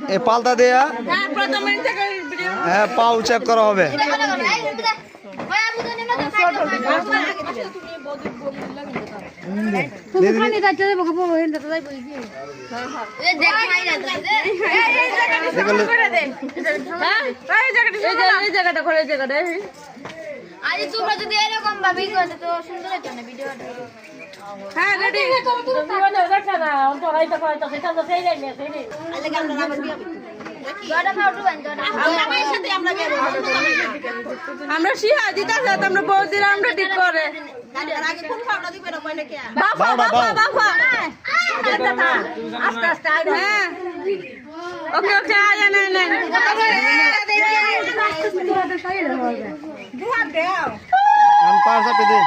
এ পাল্টা দেয়া হ্যাঁ পাও চেক করা হবে তোমরা যদি এরকম ভাবে করতে তো সুন্দর হতো না ভিডিওটা। হ্যাঁ রেডি আমরা শিহা দিতা আমরা বৌদির আমরা ঠিক করে হ্যাঁ ওকে ওকে আয় নেন পার চাপে দে